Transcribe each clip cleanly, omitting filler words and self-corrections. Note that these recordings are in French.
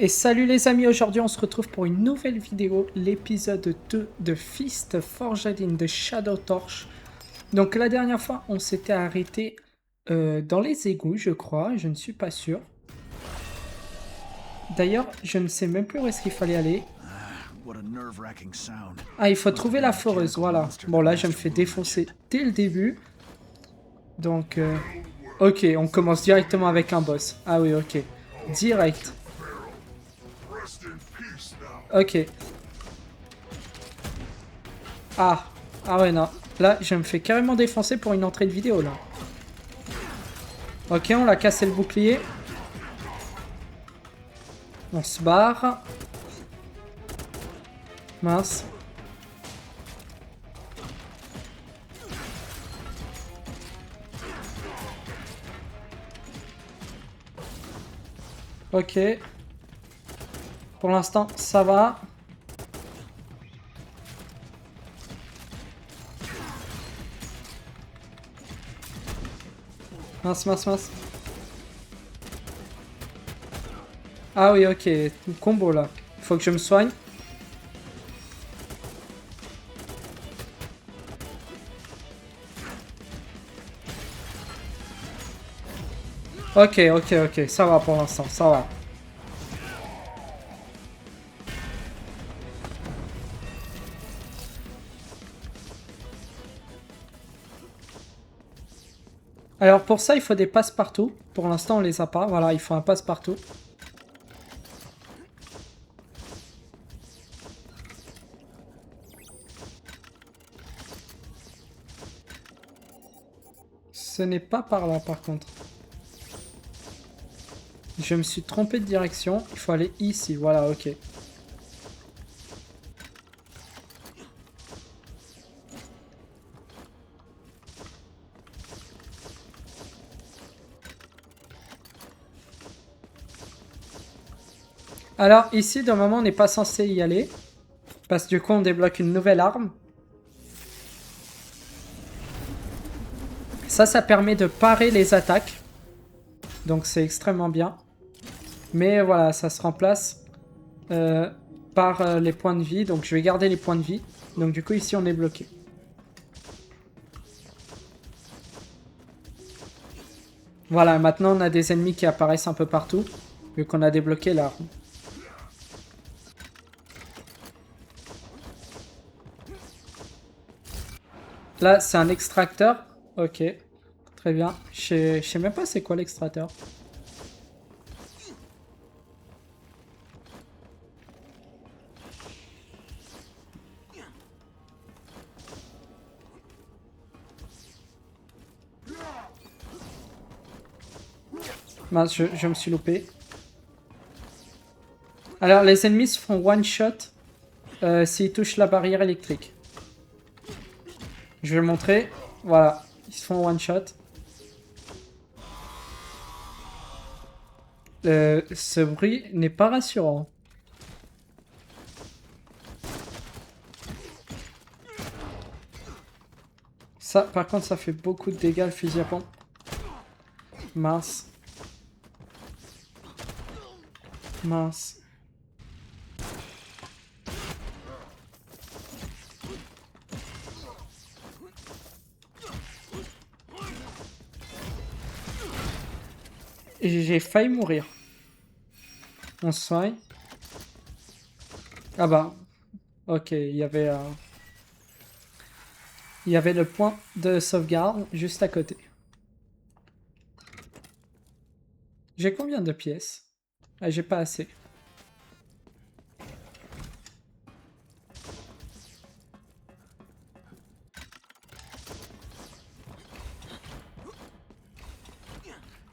Et salut les amis, aujourd'hui on se retrouve pour une nouvelle vidéo, l'épisode 2 de Fist Forged in the Shadow Torch. Donc la dernière fois on s'était arrêté dans les égouts je crois, je ne suis pas sûr. D'ailleurs je ne sais même plus où est-ce qu'il fallait aller. Ah, il faut trouver la foreuse, voilà. Bon là je me fais défoncer dès le début. Donc ok, on commence directement avec un boss. Ah oui, ok, direct. Ok. Ah. Ah ouais, non. Là, je me fais carrément défoncer pour une entrée de vidéo, là. Ok, on l'a cassé le bouclier. On se barre. Mince. Ok. Pour l'instant, ça va. Mince, mince, mince. Ah oui, ok. Combo, là. Faut que je me soigne. Ok, ok, ok. Ça va pour l'instant, ça va. Alors pour ça, il faut des passe-partout. Pour l'instant, on les a pas. Voilà, il faut un passe-partout. Ce n'est pas par là, par contre. Je me suis trompé de direction. Il faut aller ici. Voilà, ok. Alors ici, normalement, on n'est pas censé y aller. Parce que du coup, on débloque une nouvelle arme. Ça permet de parer les attaques. Donc c'est extrêmement bien. Mais voilà, ça se remplace par les points de vie. Donc je vais garder les points de vie. Donc du coup, ici, on est bloqué. Voilà, maintenant, on a des ennemis qui apparaissent un peu partout. Vu qu'on a débloqué l'arme. Là, c'est un extracteur. Ok, très bien. Je sais même pas c'est quoi l'extracteur. Mince, je me suis loupé. Alors, les ennemis se font one shot s'ils touchent la barrière électrique. Je vais le montrer. Voilà, ils se font one shot. Ce bruit n'est pas rassurant. Ça, par contre, ça fait beaucoup de dégâts le fusil à pompe. Mince. Mince. Et j'ai failli mourir. On se soigne. Ah bah. Ok, il y avait... il y avait le point de sauvegarde juste à côté. J'ai combien de pièces? Ah, j'ai pas assez.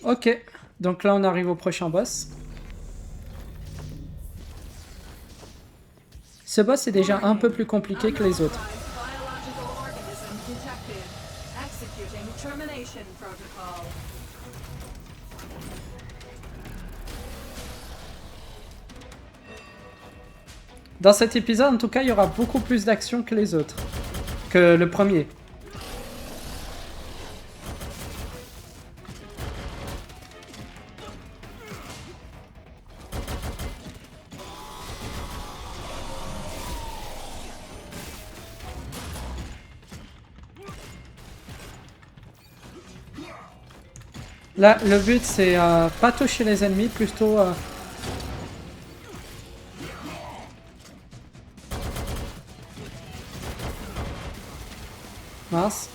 Ok, donc là on arrive au prochain boss. Ce boss est déjà un peu plus compliqué que les autres. Dans cet épisode, en tout cas, il y aura beaucoup plus d'action que les autres. Que le premier. Là, le but, c'est pas toucher les ennemis, plutôt... Mince.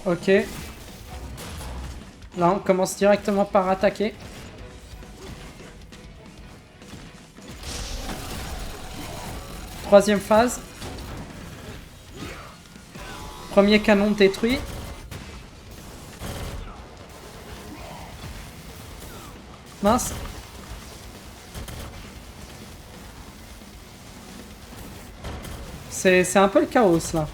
Ok. Là, on commence directement par attaquer. Troisième phase. Premier canon détruit. Mince. C'est un peu le chaos, là.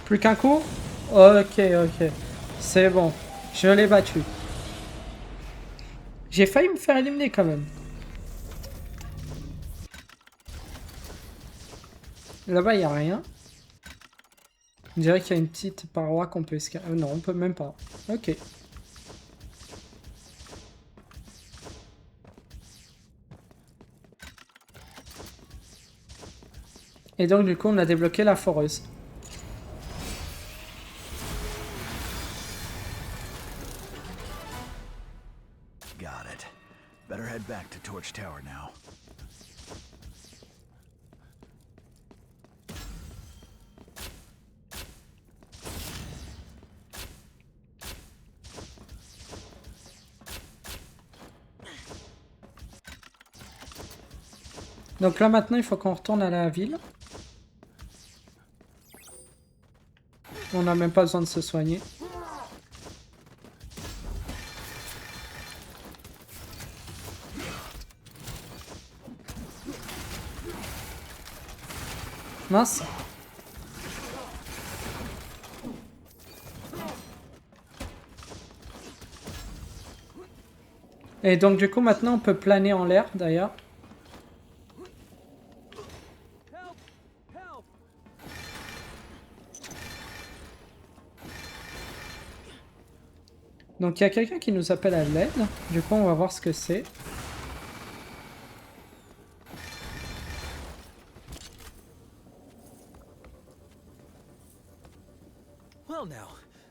Plus qu'un coup? Ok, ok. C'est bon. Je l'ai battu. J'ai failli me faire éliminer quand même. Là-bas, il n'y a rien. On dirait qu'il y a une petite paroi qu'on peut escalader. Non, on peut même pas. Ok. Et donc, du coup, on a débloqué la foreuse. Got it. Better head back to Torch Tower now. Donc là, maintenant, il faut qu'on retourne à la ville. On n'a même pas besoin de se soigner. Mince. Et donc, du coup, maintenant, on peut planer en l'air, d'ailleurs. Donc, il y a quelqu'un qui nous appelle à l'aide. Du coup, on va voir ce que c'est. Well now,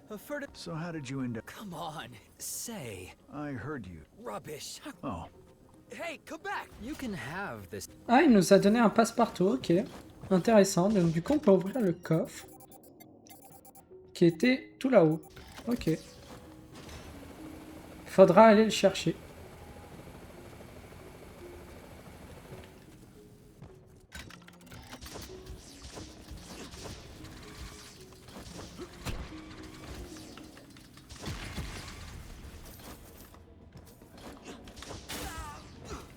a furtive... So how did you end up? Come on, say. I heard you. Rubbish. Oh, Hey, come back! You can have this. Ah, il nous a donné un passe-partout, ok. Intéressant. Donc, du coup, on peut ouvrir le coffre. Qui était tout là-haut. Ok. Faudra aller le chercher.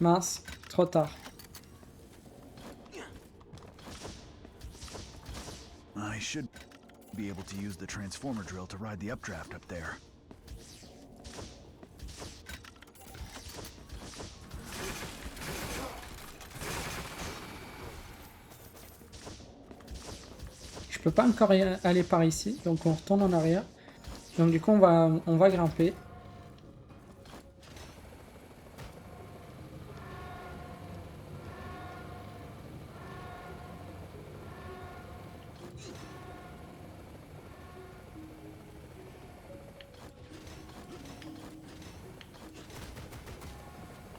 Mince, trop tard. I should be able to use the transformer drill to ride the updraft up there. Je peux pas encore aller par ici, donc on retourne en arrière. Donc du coup, on va grimper.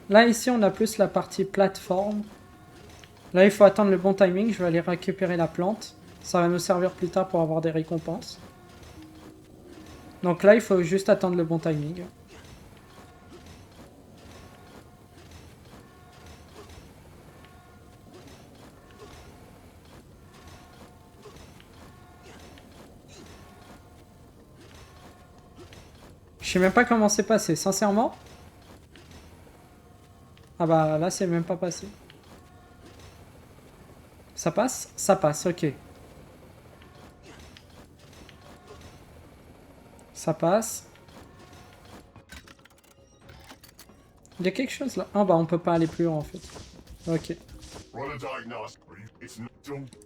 Là, ici, on a plus la partie plateforme. Là, il faut attendre le bon timing. Je vais aller récupérer la plante. Ça va nous servir plus tard pour avoir des récompenses. Donc là, il faut juste attendre le bon timing. Je sais même pas comment c'est passé, sincèrement. Ah bah là, c'est même pas passé. Ça passe? Ça passe, ok. Ça passe. Il y a quelque chose là. Ah bah on peut pas aller plus haut en fait. Ok.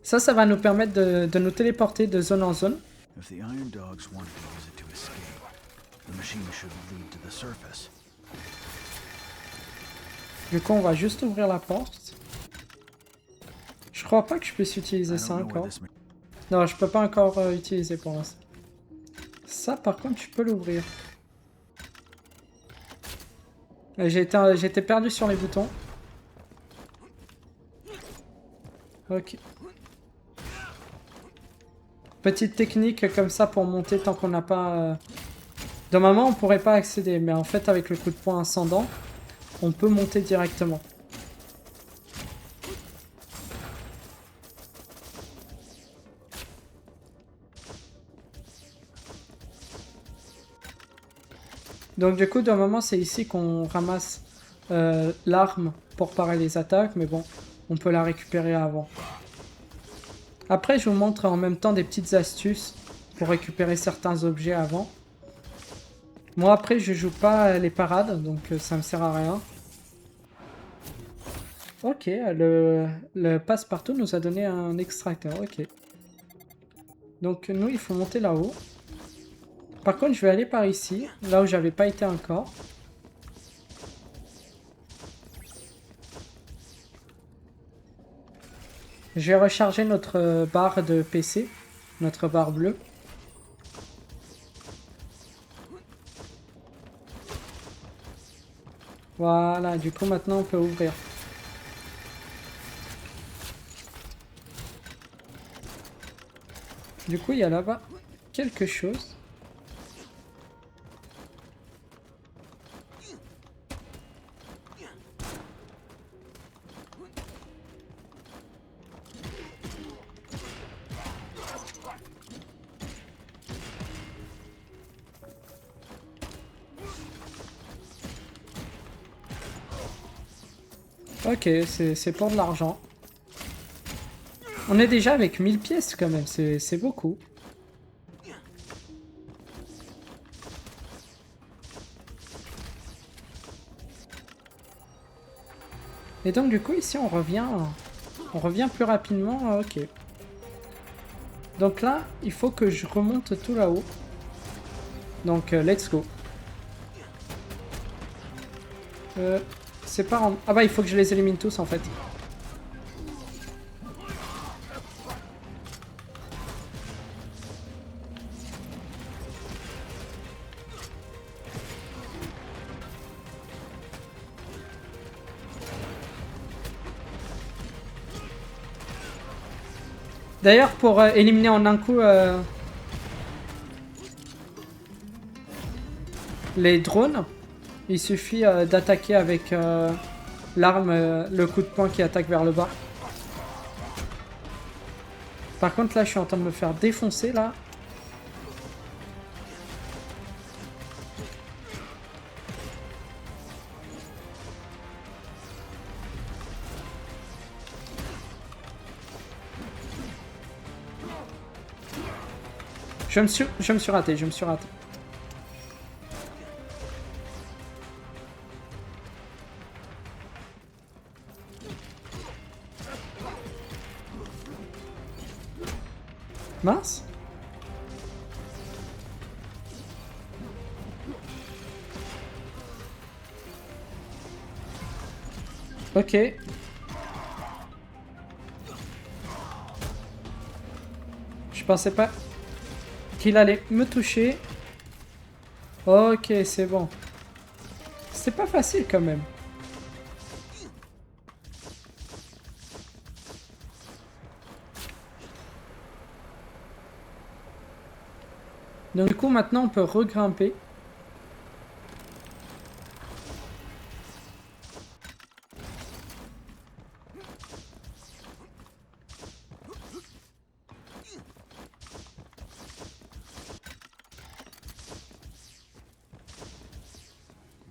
Ça va nous permettre de nous téléporter de zone en zone. If the Iron Dogs wanted to use it to escape, the machine should lead to the surface. Du coup on va juste ouvrir la porte. Je crois pas que je puisse utiliser I ça don't know where encore. this Non, je peux pas encore utiliser pour l'instant. Ça par contre je peux l'ouvrir. J'étais perdu sur les boutons. Ok. Petite technique comme ça pour monter tant qu'on n'a pas... Normalement on pourrait pas accéder, mais en fait avec le coup de poing ascendant, on peut monter directement. Donc du coup, d'un moment, c'est ici qu'on ramasse l'arme pour parer les attaques, mais bon, on peut la récupérer avant. Après, je vous montre en même temps des petites astuces pour récupérer certains objets avant. Moi, après, je joue pas les parades, donc ça me sert à rien. Ok, le passe-partout nous a donné un extracteur, ok. Donc nous, il faut monter là-haut. Par contre, je vais aller par ici, là où j'avais pas été encore. Je vais recharger notre barre de PC, notre barre bleue. Voilà, du coup maintenant on peut ouvrir. Du coup, il y a là-bas quelque chose. Ok, c'est pour de l'argent. On est déjà avec 1000 pièces quand même, c'est beaucoup. Et donc du coup ici on revient plus rapidement, ok. Donc là, il faut que je remonte tout là-haut. Donc let's go. C'est pas en... Ah bah il faut que je les élimine tous en fait. D'ailleurs, pour éliminer en un coup les drones, il suffit d'attaquer avec l'arme, le coup de poing qui attaque vers le bas. Par contre, là, je suis en train de me faire défoncer, là. Je me suis raté, je me suis raté. Mince. Ok. Je pensais pas qu'il allait me toucher. Ok, c'est bon. C'est pas facile quand même. Donc du coup maintenant on peut regrimper.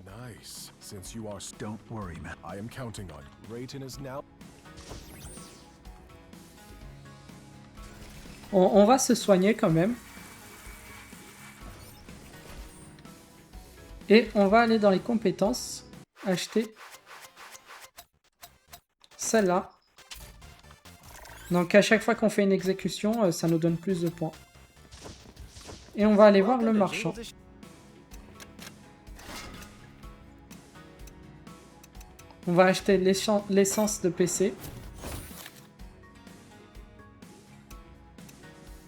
Nice. Since you are... Don't worry, man. I am counting on you. Rayton is now... On va se soigner quand même. Et on va aller dans les compétences. acheter celle-là. Donc à chaque fois qu'on fait une exécution, ça nous donne plus de points. Et on va aller voir le marchand. On va acheter l'essence de PC.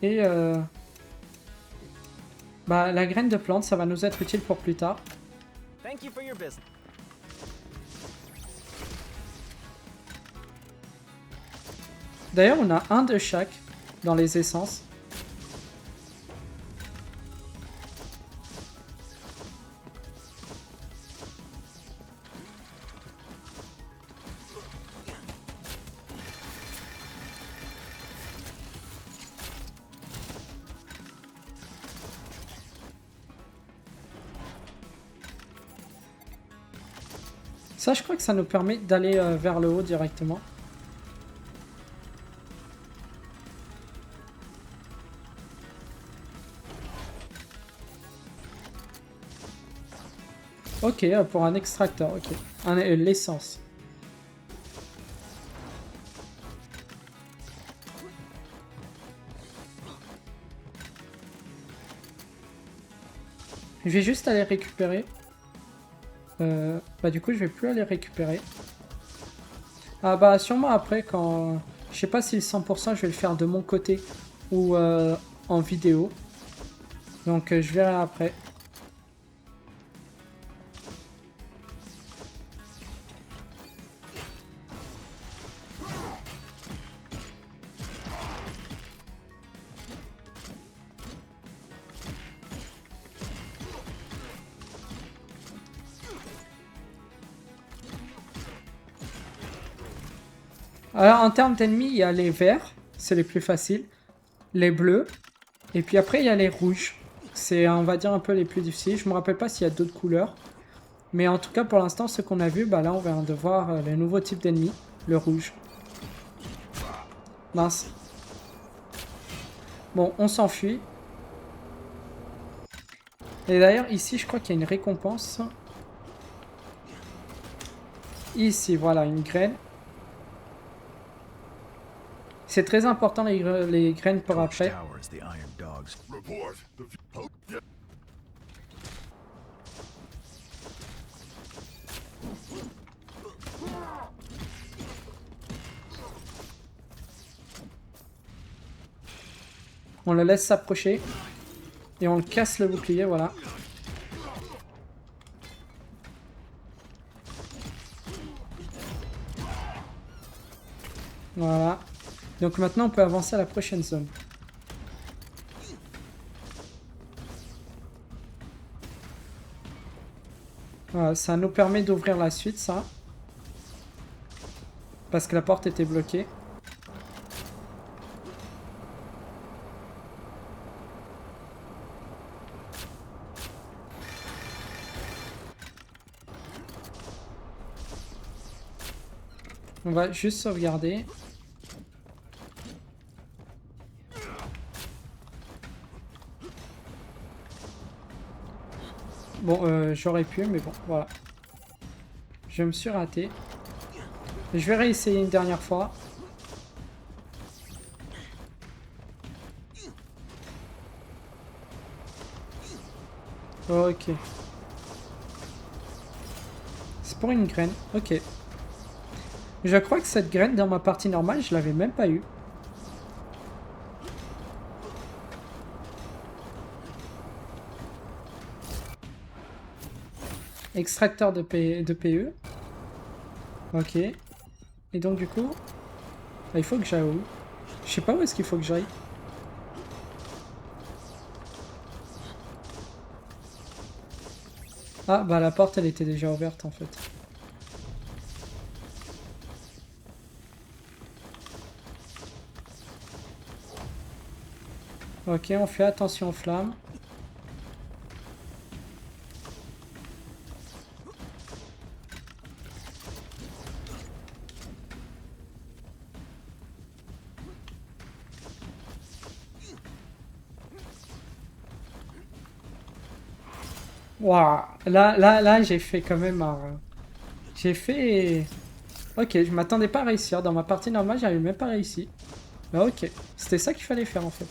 Et bah, la graine de plante, ça va nous être utile pour plus tard. Thank you for your business. D'ailleurs, on a un de chaque dans les essences. Ça, je crois que ça nous permet d'aller vers le haut directement. Ok, pour un extracteur, ok. L'essence. Je vais juste aller récupérer. Bah du coup, je vais plus aller récupérer. Ah bah sûrement après quand... Je sais pas si le 100% je vais le faire de mon côté ou en vidéo. Donc je verrai après. Alors en termes d'ennemis, il y a les verts, c'est les plus faciles, les bleus, et puis après il y a les rouges. C'est on va dire un peu les plus difficiles. Je me rappelle pas s'il y a d'autres couleurs. Mais en tout cas pour l'instant ce qu'on a vu, bah là on vient de voir le nouveau type d'ennemi, le rouge. Mince. Bon, on s'enfuit. Et d'ailleurs ici je crois qu'il y a une récompense. Ici voilà, une graine. C'est très important les graines pour Torch après. Towers, the Iron Dogs. Report. On le laisse s'approcher. Et on le casse le bouclier, voilà. Voilà. Donc maintenant on peut avancer à la prochaine zone. Voilà, ça nous permet d'ouvrir la suite, ça. Parce que la porte était bloquée. On va juste sauvegarder. Bon, j'aurais pu, mais bon, voilà. Je me suis raté. Je vais réessayer une dernière fois. Ok. C'est pour une graine. Ok. Je crois que cette graine, dans ma partie normale, je l'avais même pas eu. Extracteur de PE. Ok. Et donc du coup, il faut que j'aille où? Je sais pas où est-ce qu'il faut que j'aille. Ah bah la porte elle était déjà ouverte en fait. Ok, on fait attention aux flammes. Waouh, là j'ai fait quand même un... J'ai fait... Ok, je m'attendais pas à réussir. Dans ma partie normale, j'avais même pas réussi. Bah ok, c'était ça qu'il fallait faire en fait.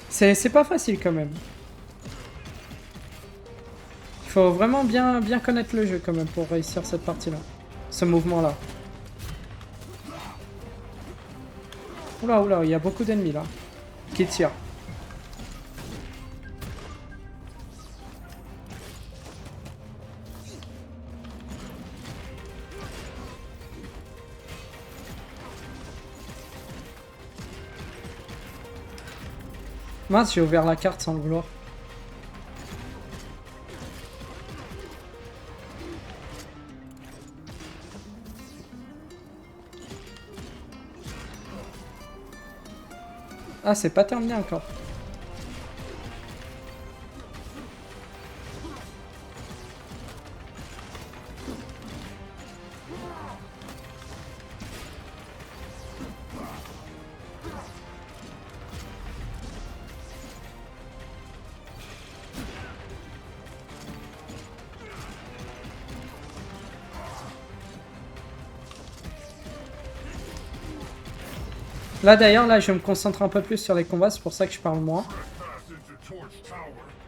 C'est pas facile quand même. Il faut vraiment bien connaître le jeu quand même pour réussir cette partie-là. Ce mouvement-là. Oula, oula, il y a beaucoup d'ennemis là. Qui tirent. Mince, j'ai ouvert la carte sans le vouloir. Ah, c'est pas terminé encore. Là d'ailleurs, là je me concentre un peu plus sur les combats, c'est pour ça que je parle moins.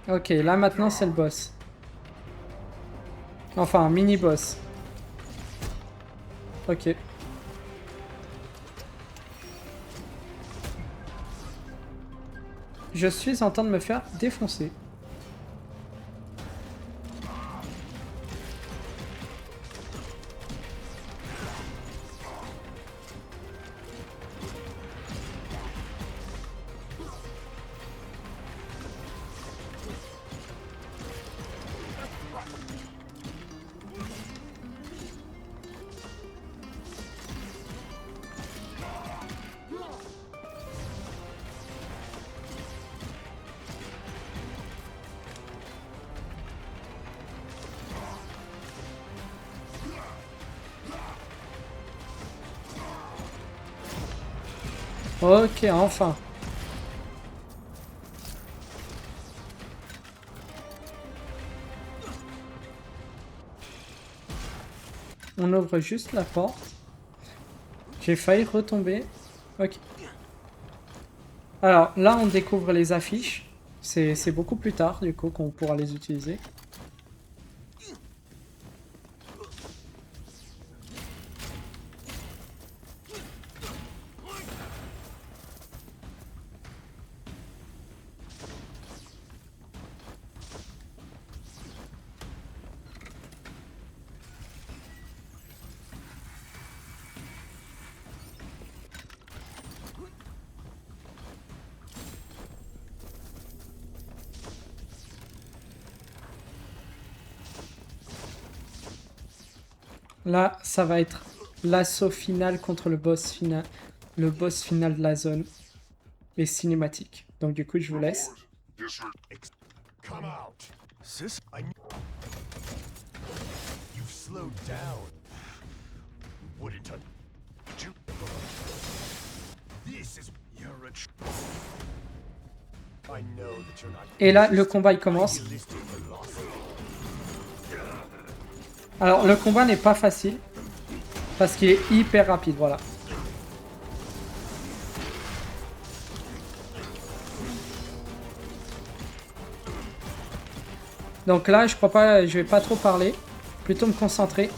Ok, là maintenant c'est le boss. Enfin, un mini-boss. Ok. Je suis en train de me faire défoncer. Ok, enfin. On ouvre juste la porte. J'ai failli retomber. Ok. Alors là, on découvre les affiches. C'est beaucoup plus tard, du coup, qu'on pourra les utiliser. Là, ça va être l'assaut final contre le boss final. Le boss final de la zone. Et cinématique. Donc du coup, je vous laisse. Come out. Sis? You've slowed down. Wouldn't you? This is. You're a I know that you're not. Et là, le combat il commence. Alors, le combat n'est pas facile. Parce qu'il est hyper rapide, voilà. Donc là, je crois pas, je vais pas trop parler. Plutôt me concentrer.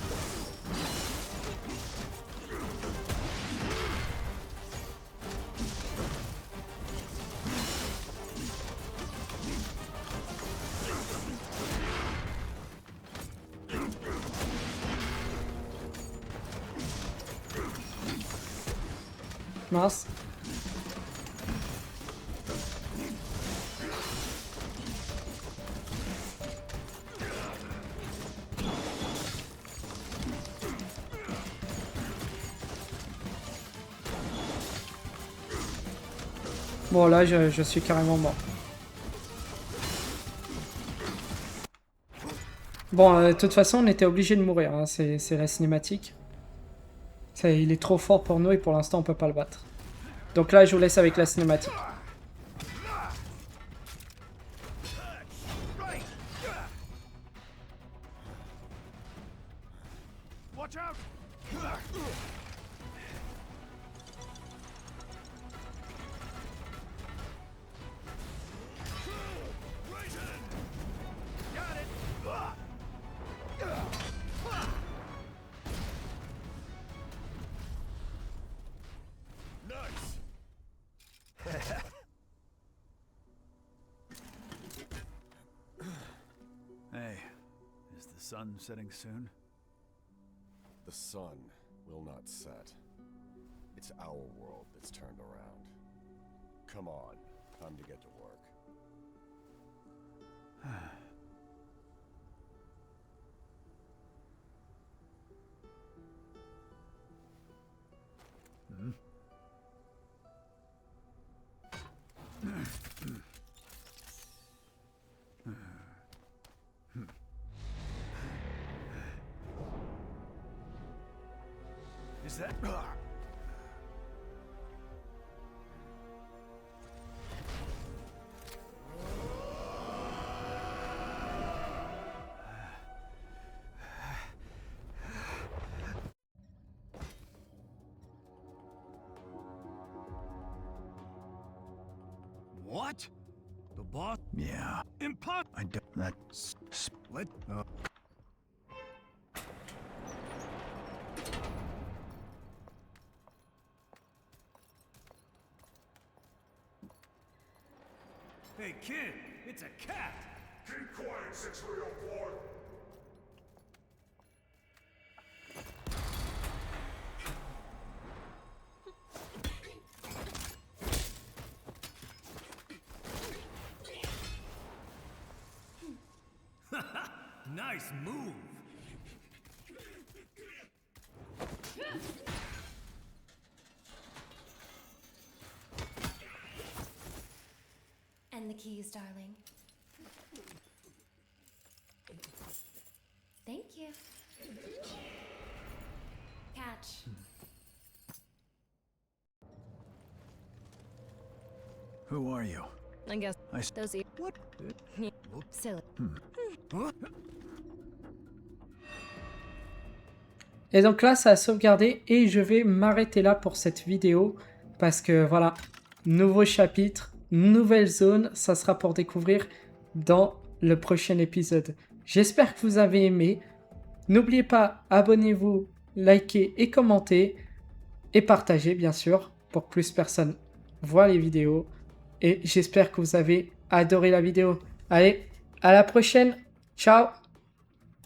Mince. Bon là je suis carrément mort. Bon de toute façon on était obligé de mourir, hein. C'est la cinématique. Il est trop fort pour nous et pour l'instant on peut pas le battre. Donc là je vous laisse avec la cinématique. Watch out! Right in! Got it! Nice! Hey, is the sun setting soon? The sun will not set. It's our world that's turned around. Come on, time to get to work. Is that... What? The boss? Yeah, Impossible! I don't... That's... Split? Hey, kid! It's a cat! Keep quiet, 6-304! Nice move! And the keys, darling. Thank you. Catch. Who are you? I guess I s- those ears. What? Silly. Et donc là, ça a sauvegardé et je vais m'arrêter là pour cette vidéo parce que voilà, nouveau chapitre, nouvelle zone, ça sera pour découvrir dans le prochain épisode. J'espère que vous avez aimé. N'oubliez pas, abonnez-vous, likez et commentez et partagez bien sûr pour que plus personnes voient les vidéos. Et j'espère que vous avez adoré la vidéo. Allez, à la prochaine. Ciao.